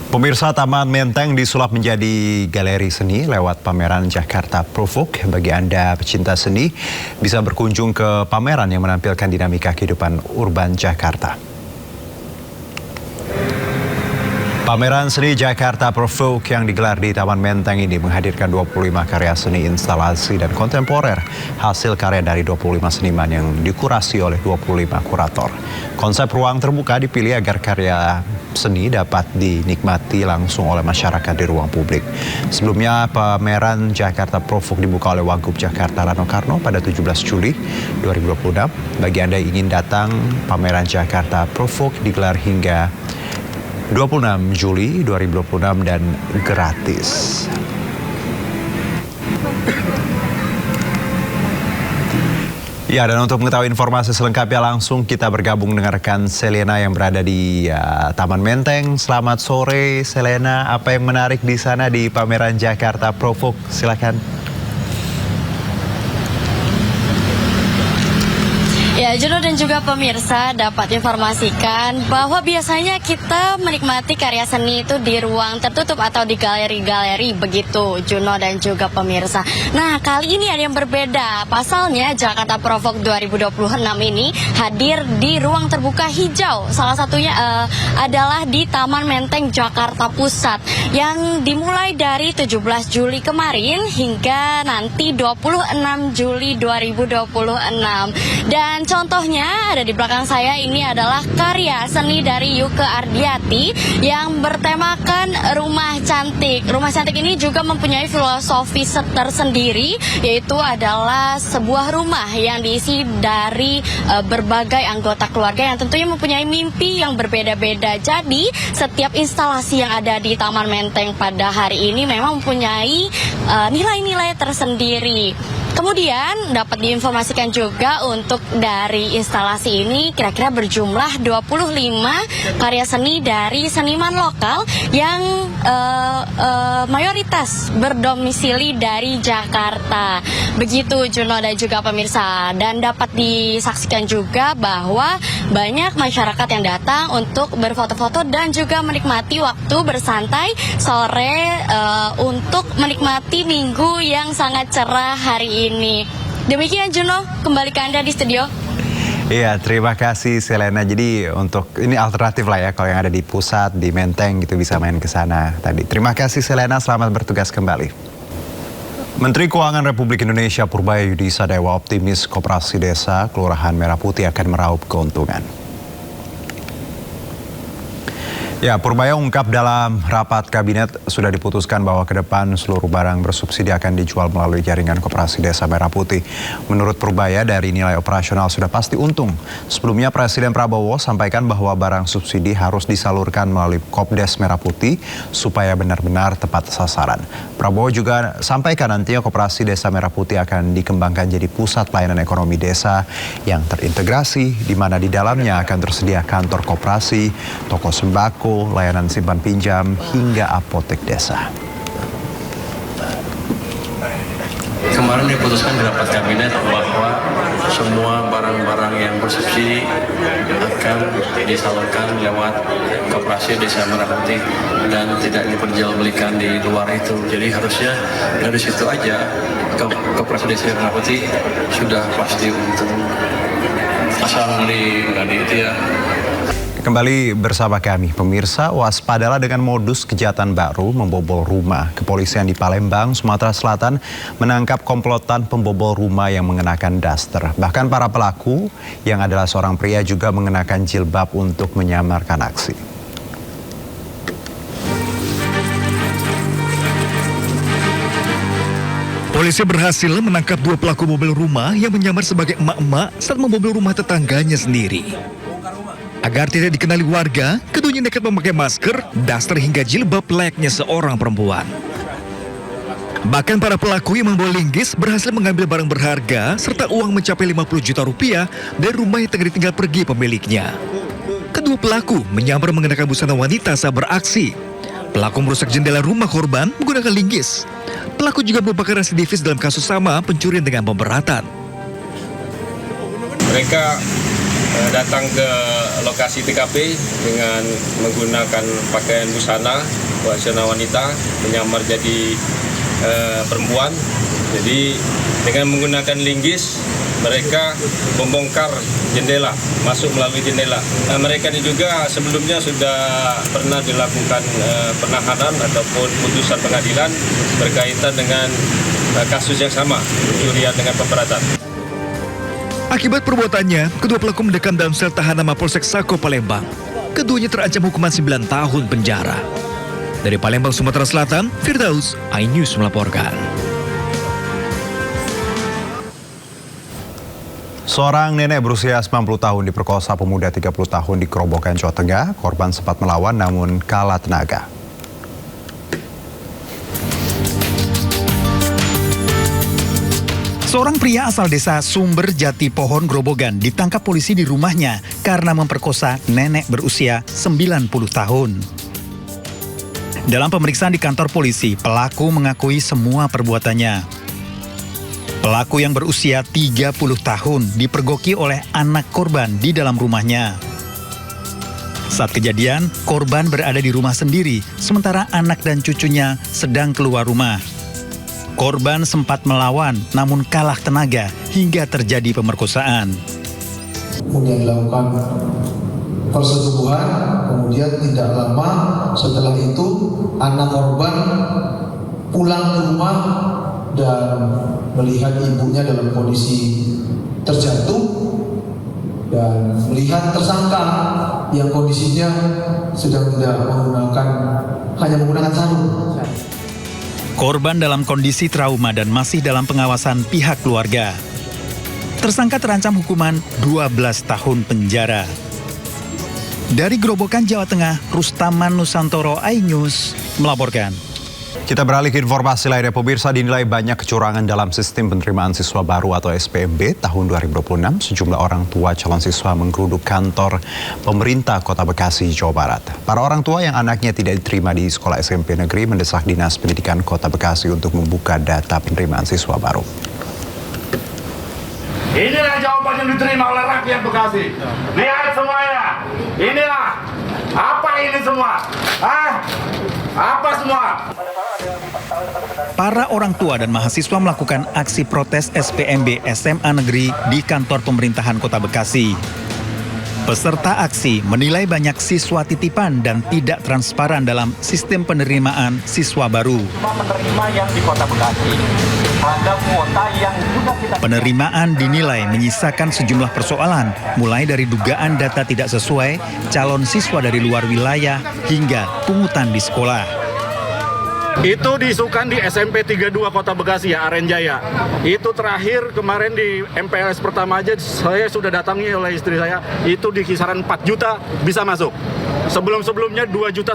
Pemirsa, Taman Menteng disulap menjadi galeri seni lewat pameran Jakarta Provoke. Bagi Anda pecinta seni, bisa berkunjung ke pameran yang menampilkan dinamika kehidupan urban Jakarta. Pameran seni Jakarta Provoke yang digelar di Taman Menteng ini menghadirkan 25 karya seni instalasi dan kontemporer, hasil karya dari 25 seniman yang dikurasi oleh 25 kurator. Konsep ruang terbuka dipilih agar karya seni dapat dinikmati langsung oleh masyarakat di ruang publik. Sebelumnya, pameran Jakarta Provoke dibuka oleh Wagub Jakarta Rano Karno pada 17 Juli 2026. Bagi Anda yang ingin datang, pameran Jakarta Provoke digelar hingga 26 Juli 2026 dan gratis. Ya, dan untuk mengetahui informasi selengkapnya langsung kita bergabung dengan rekan Selena yang berada di Taman Menteng. Selamat sore Selena, apa yang menarik di sana di pameran Jakarta Provoke? Silakan. Ya, Juno dan juga pemirsa dapat informasikan bahwa biasanya kita menikmati karya seni itu di ruang tertutup atau di galeri-galeri, begitu Juno dan juga pemirsa. Nah, kali ini ada yang berbeda. Pasalnya Jakarta Provoke 2026 ini hadir di ruang terbuka hijau. Salah satunya adalah di Taman Menteng Jakarta Pusat yang dimulai dari 17 Juli kemarin hingga nanti 26 Juli 2026. Dan contohnya ada di belakang saya, ini adalah karya seni dari Yuke Ardiati yang bertemakan rumah cantik. Rumah cantik ini juga mempunyai filosofi tersendiri, yaitu adalah sebuah rumah yang diisi dari berbagai anggota keluarga yang tentunya mempunyai mimpi yang berbeda-beda. Jadi setiap instalasi yang ada di Taman Menteng pada hari ini memang mempunyai nilai-nilai tersendiri. Kemudian dapat diinformasikan juga untuk dari instalasi ini kira-kira berjumlah 25 karya seni dari seniman lokal yang mayoritas berdomisili dari Jakarta. Begitu Juno dan juga pemirsa. Dan dapat disaksikan juga bahwa banyak masyarakat yang datang untuk berfoto-foto dan juga menikmati waktu bersantai sore untuk menikmati minggu yang sangat cerah hari ini. Demikian Juno, kembali ke Anda di studio. Iya, terima kasih Selena. Jadi untuk ini alternatif lah ya, kalau yang ada di pusat, di Menteng gitu bisa main ke sana tadi. Terima kasih Selena, selamat bertugas kembali. Menteri Keuangan Republik Indonesia Purbaya Yudi Sadewa optimis Koperasi Desa Kelurahan Merah Putih akan meraup keuntungan. Ya, Purbaya ungkap dalam rapat kabinet sudah diputuskan bahwa ke depan seluruh barang bersubsidi akan dijual melalui jaringan Koperasi Desa Merah Putih. Menurut Purbaya, dari nilai operasional sudah pasti untung. Sebelumnya Presiden Prabowo sampaikan bahwa barang subsidi harus disalurkan melalui Kopdes Merah Putih supaya benar-benar tepat sasaran. Prabowo juga sampaikan nantinya Koperasi Desa Merah Putih akan dikembangkan jadi pusat pelayanan ekonomi desa yang terintegrasi, di mana di dalamnya akan tersedia kantor koperasi, toko sembako, layanan simpan pinjam, hingga apotek desa. Kemarin diputuskan di rapat kabinet bahwa semua barang-barang yang bersubsidi akan disalurkan lewat Koperasi Desa Merah Putih dan tidak diperjualbelikan di luar itu. Jadi harusnya dari situ aja Koperasi Desa Merah Putih sudah pasti untung. Asal nggak itu ya. Kembali bersama kami, pemirsa, waspadalah dengan modus kejahatan baru membobol rumah. Kepolisian di Palembang, Sumatera Selatan menangkap komplotan pembobol rumah yang mengenakan daster. Bahkan para pelaku yang adalah seorang pria juga mengenakan jilbab untuk menyamarkan aksi. Polisi berhasil menangkap dua pelaku bobol rumah yang menyamar sebagai emak-emak saat membobol rumah tetangganya sendiri. Agar tidak dikenali warga, keduanya nekat memakai masker, daster hingga jilbab layaknya seorang perempuan. Bahkan para pelaku yang membawa linggis berhasil mengambil barang berharga serta uang mencapai 50 juta rupiah dari rumah yang tengah ditinggal pergi pemiliknya. Kedua pelaku menyamar mengenakan busana wanita saat beraksi. Pelaku merusak jendela rumah korban menggunakan linggis. Pelaku juga merupakan residivis dalam kasus sama pencurian dengan pemberatan. Mereka datang ke lokasi TKP dengan menggunakan pakaian busana wanita, menyamar jadi perempuan. Jadi dengan menggunakan linggis mereka membongkar jendela, masuk melalui jendela. Mereka ini juga sebelumnya sudah pernah dilakukan penahanan ataupun putusan pengadilan berkaitan dengan kasus yang sama, pencurian dengan pemberatan. Akibat perbuatannya, kedua pelaku mendekam dalam sel tahanan Mapolsek Sako, Palembang. Keduanya terancam hukuman 9 tahun penjara. Dari Palembang, Sumatera Selatan, Firdaus, iNews melaporkan. Seorang nenek berusia 90 tahun diperkosa pemuda 30 tahun di Grobogan, Jawa Tengah. Korban sempat melawan namun kalah tenaga. Seorang pria asal desa Sumber Jati Pohon, Grobogan ditangkap polisi di rumahnya karena memperkosa nenek berusia 90 tahun. Dalam pemeriksaan di kantor polisi, pelaku mengakui semua perbuatannya. Pelaku yang berusia 30 tahun dipergoki oleh anak korban di dalam rumahnya. Saat kejadian, korban berada di rumah sendiri, sementara anak dan cucunya sedang keluar rumah. Korban sempat melawan, namun kalah tenaga hingga terjadi pemerkosaan. Kemudian dilakukan persetubuhan, kemudian tidak lama setelah itu anak korban pulang ke rumah dan melihat ibunya dalam kondisi terjatuh dan melihat tersangka yang kondisinya sedang tidak hanya menggunakan sarung. Korban dalam kondisi trauma dan masih dalam pengawasan pihak keluarga. Tersangka terancam hukuman 12 tahun penjara. Dari Grobogan, Jawa Tengah, Rustaman Nusantoro, iNews melaporkan. Kita beralih ke informasi lainnya. Pemirsa, dinilai banyak kecurangan dalam sistem penerimaan siswa baru atau SPMB tahun 2026. Sejumlah orang tua calon siswa menggeruduk kantor pemerintah Kota Bekasi, Jawa Barat. Para orang tua yang anaknya tidak diterima di sekolah SMP negeri mendesak Dinas Pendidikan Kota Bekasi untuk membuka data penerimaan siswa baru. Inilah jawaban yang diterima oleh rakyat Bekasi. Lihat semuanya. Inilah. Apa ini semua? Apa semua? Para orang tua dan mahasiswa melakukan aksi protes SPMB SMA Negeri di kantor pemerintahan Kota Bekasi. Peserta aksi menilai banyak siswa titipan dan tidak transparan dalam sistem penerimaan siswa baru. Penerima yang di Kota Bekasi ada kuota yang juga kita... Penerimaan dinilai menyisakan sejumlah persoalan, mulai dari dugaan data tidak sesuai, calon siswa dari luar wilayah, hingga pungutan di sekolah. Itu diisukan di SMP 32 Kota Bekasi ya, Arenjaya. Itu terakhir kemarin di MPLS pertama aja saya sudah datangi oleh istri saya. Itu di kisaran 4 juta bisa masuk. Sebelum-sebelumnya 2,5 juta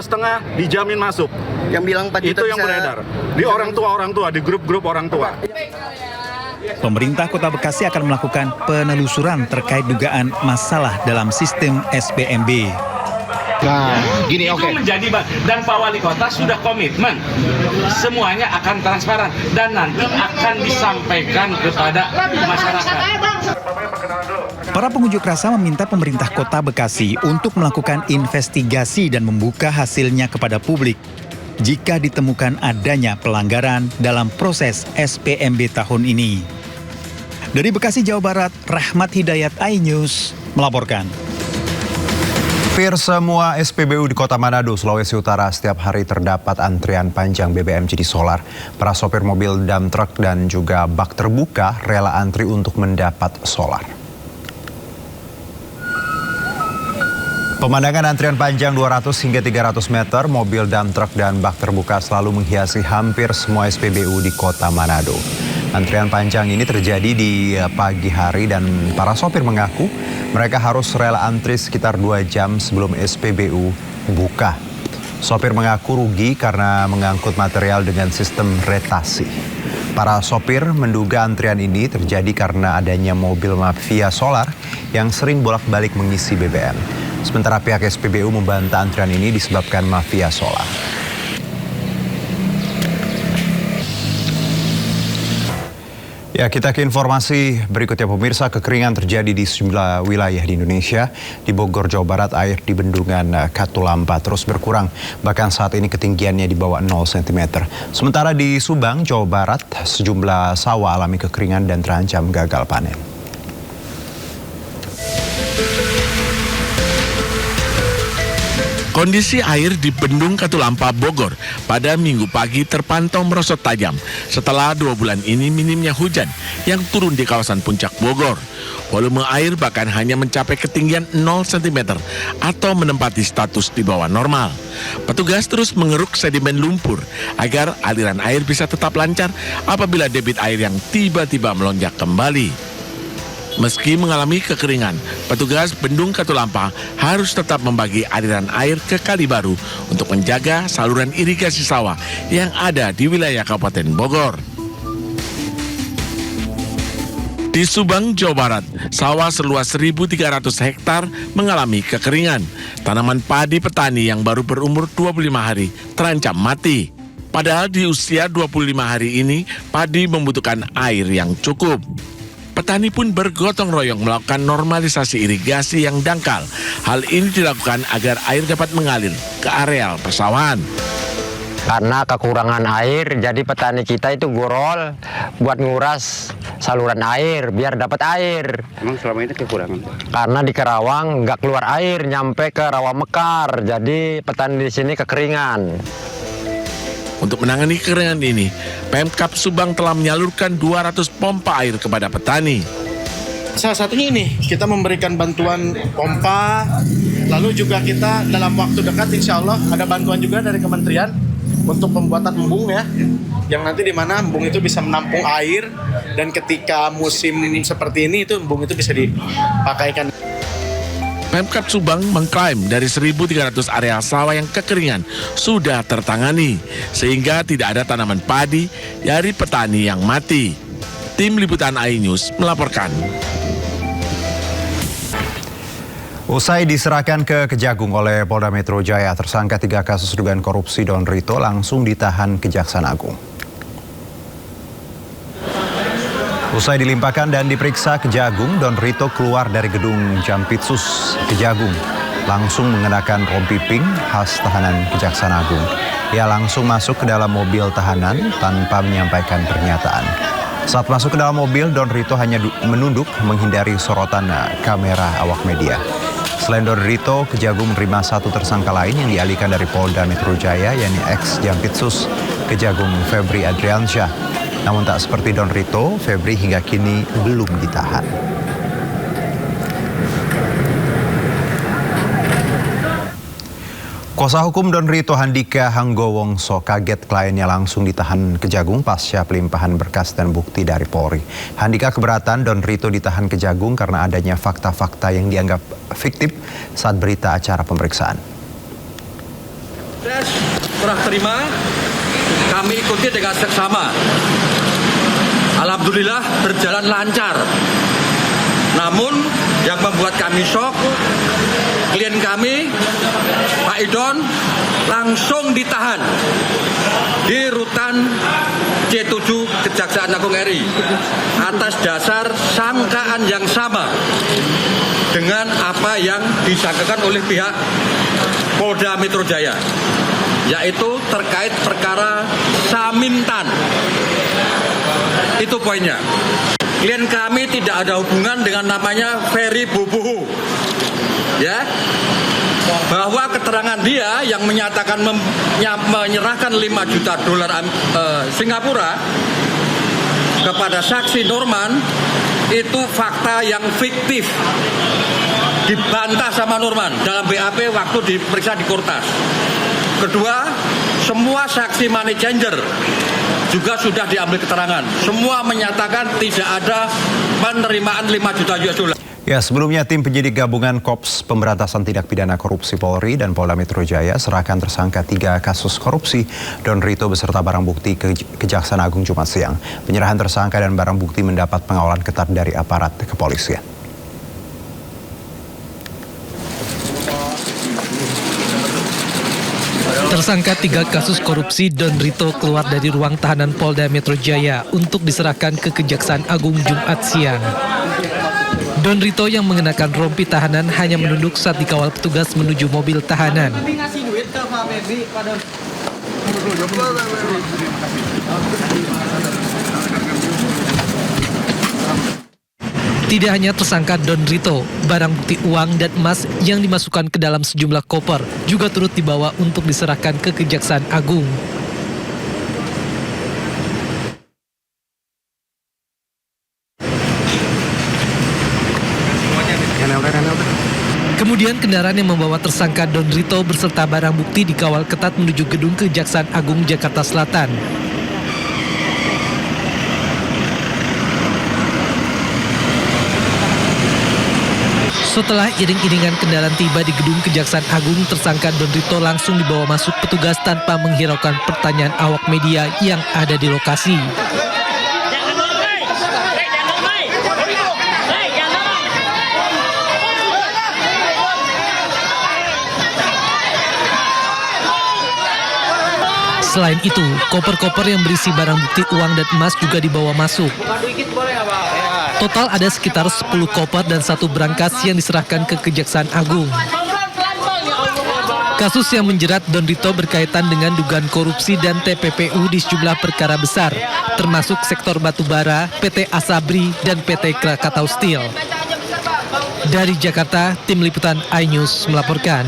dijamin masuk. Yang bilang 4 juta itu yang beredar. Di orang tua, di grup-grup orang tua. Pemerintah Kota Bekasi akan melakukan penelusuran terkait dugaan masalah dalam sistem SPMB. Nah, gini itu menjadi dan Pak Wali Kota sudah komitmen semuanya akan transparan dan nanti akan disampaikan kepada masyarakat. Para pengunjuk rasa meminta pemerintah Kota Bekasi untuk melakukan investigasi dan membuka hasilnya kepada publik jika ditemukan adanya pelanggaran dalam proses SPMB tahun ini. Dari Bekasi, Jawa Barat, Rahmat Hidayat, iNews melaporkan. Semua SPBU di Kota Manado, Sulawesi Utara setiap hari terdapat antrian panjang BBM jenis solar. Para sopir mobil dump truck dan juga bak terbuka rela antri untuk mendapat solar. Pemandangan antrian panjang 200 hingga 300 meter, mobil dump truck dan bak terbuka selalu menghiasi hampir semua SPBU di Kota Manado. Antrian panjang ini terjadi di pagi hari dan para sopir mengaku mereka harus rela antri sekitar 2 jam sebelum SPBU buka. Sopir mengaku rugi karena mengangkut material dengan sistem retasi. Para sopir menduga antrian ini terjadi karena adanya mobil mafia solar yang sering bolak-balik mengisi BBM. Sementara pihak SPBU membantah antrian ini disebabkan mafia solar. Ya, kita ke informasi berikutnya pemirsa. Kekeringan terjadi di sejumlah wilayah di Indonesia. Di Bogor, Jawa Barat, air di bendungan Katulampa terus berkurang. Bahkan saat ini ketinggiannya di bawah 0 cm. Sementara di Subang, Jawa Barat, sejumlah sawah alami kekeringan dan terancam gagal panen. Kondisi air di Bendung Katulampa, Bogor pada Minggu pagi terpantau merosot tajam setelah 2 bulan ini minimnya hujan yang turun di kawasan puncak Bogor. Volume air bahkan hanya mencapai ketinggian 0 cm atau menempati status di bawah normal. Petugas terus mengeruk sedimen lumpur agar aliran air bisa tetap lancar apabila debit air yang tiba-tiba melonjak kembali. Meski mengalami kekeringan, petugas Bendung Katulampa harus tetap membagi aliran air ke Kali Baru untuk menjaga saluran irigasi sawah yang ada di wilayah Kabupaten Bogor. Di Subang, Jawa Barat, sawah seluas 1.300 hektar mengalami kekeringan. Tanaman padi petani yang baru berumur 25 hari terancam mati. Padahal di usia 25 hari ini, padi membutuhkan air yang cukup. Petani pun bergotong royong melakukan normalisasi irigasi yang dangkal. Hal ini dilakukan agar air dapat mengalir ke areal persawahan. Karena kekurangan air, jadi petani kita itu gorol buat nguras saluran air biar dapat air. Emang selama ini kekurangan? Karena di Karawang nggak keluar air nyampe ke Rawa Mekar, jadi petani di sini kekeringan. Untuk menangani kekeringan ini, Pemkab Subang telah menyalurkan 200 pompa air kepada petani. Salah satunya ini, kita memberikan bantuan pompa, lalu juga kita dalam waktu dekat insya Allah ada bantuan juga dari kementerian untuk pembuatan embung ya, yang nanti di mana embung itu bisa menampung air dan ketika musim seperti ini itu embung itu bisa dipakaikan. Pemkab Subang mengklaim dari 1.300 areal sawah yang kekeringan sudah tertangani, sehingga tidak ada tanaman padi dari petani yang mati. Tim Liputan iNews melaporkan. Usai diserahkan ke Kejagung oleh Polda Metro Jaya, tersangka 3 kasus dugaan korupsi Don Rito langsung ditahan Kejaksaan Agung. Usai dilimpahkan dan diperiksa Kejagung, Don Rito keluar dari gedung Jampitsus Kejagung, langsung mengenakan rompi pink khas tahanan Kejaksaan Agung. Ia langsung masuk ke dalam mobil tahanan tanpa menyampaikan pernyataan. Saat masuk ke dalam mobil, Don Rito hanya menunduk menghindari sorotan kamera awak media. Selain Don Rito, Kejagung menerima 1 tersangka lain yang dialihkan dari Polda Metro Jaya, yakni ex-Jampitsus Kejagung Febri Adriansyah. Namun tak seperti Don Rito, Febri hingga kini belum ditahan. Kuasa hukum Don Rito, Handika Hanggowongso, kaget kliennya langsung ditahan Kejagung pasca pelimpahan berkas dan bukti dari Polri. Handika keberatan Don Rito ditahan Kejagung karena adanya fakta-fakta yang dianggap fiktif saat berita acara pemeriksaan. Serah terima, kami ikuti dengan seksama. Alhamdulillah berjalan lancar. Namun yang membuat kami shock, klien kami, Pak Idon, langsung ditahan di rutan C7 Kejaksaan Agung RI atas dasar sangkaan yang sama dengan apa yang disangkakan oleh pihak Polda Metro Jaya, yaitu terkait perkara Samintan. Itu poinnya. Klien kami tidak ada hubungan dengan namanya Ferry Boboho. Ya. Bahwa keterangan dia yang menyatakan menyerahkan 5 juta dolar Singapura kepada saksi Norman itu fakta yang fiktif. Dibantah sama Norman dalam BAP waktu diperiksa di Kortas. Kedua, semua saksi money changer juga sudah diambil keterangan. Semua menyatakan tidak ada penerimaan 5 juta US dollar. Ya, sebelumnya tim penyidik gabungan Kops Pemberantasan Tindak Pidana Korupsi Polri dan Polda Metro Jaya serahkan tersangka 3 kasus korupsi Don Rito beserta barang bukti ke Kejaksaan Agung Jumat siang. Penyerahan tersangka dan barang bukti mendapat pengawalan ketat dari aparat kepolisian. Tersangka 3 kasus korupsi Don Rito keluar dari ruang tahanan Polda Metro Jaya untuk diserahkan ke Kejaksaan Agung Jumat siang. Don Rito yang mengenakan rompi tahanan hanya menunduk saat dikawal petugas menuju mobil tahanan. Tidak hanya tersangka Don Rito, barang bukti uang dan emas yang dimasukkan ke dalam sejumlah koper juga turut dibawa untuk diserahkan ke Kejaksaan Agung. Kemudian kendaraan yang membawa tersangka Don Rito berserta barang bukti dikawal ketat menuju gedung Kejaksaan Agung Jakarta Selatan. Setelah iring-iringan kendaraan tiba di gedung Kejaksaan Agung, tersangka Don Rito langsung dibawa masuk petugas tanpa menghiraukan pertanyaan awak media yang ada di lokasi. Selain itu, koper-koper yang berisi barang bukti uang dan emas juga dibawa masuk. Total ada sekitar 10 koper dan 1 brankas yang diserahkan ke Kejaksaan Agung. Kasus yang menjerat Don Rito berkaitan dengan dugaan korupsi dan TPPU di sejumlah perkara besar, termasuk sektor batubara, PT Asabri, dan PT Krakatau Steel. Dari Jakarta, Tim Liputan iNews melaporkan.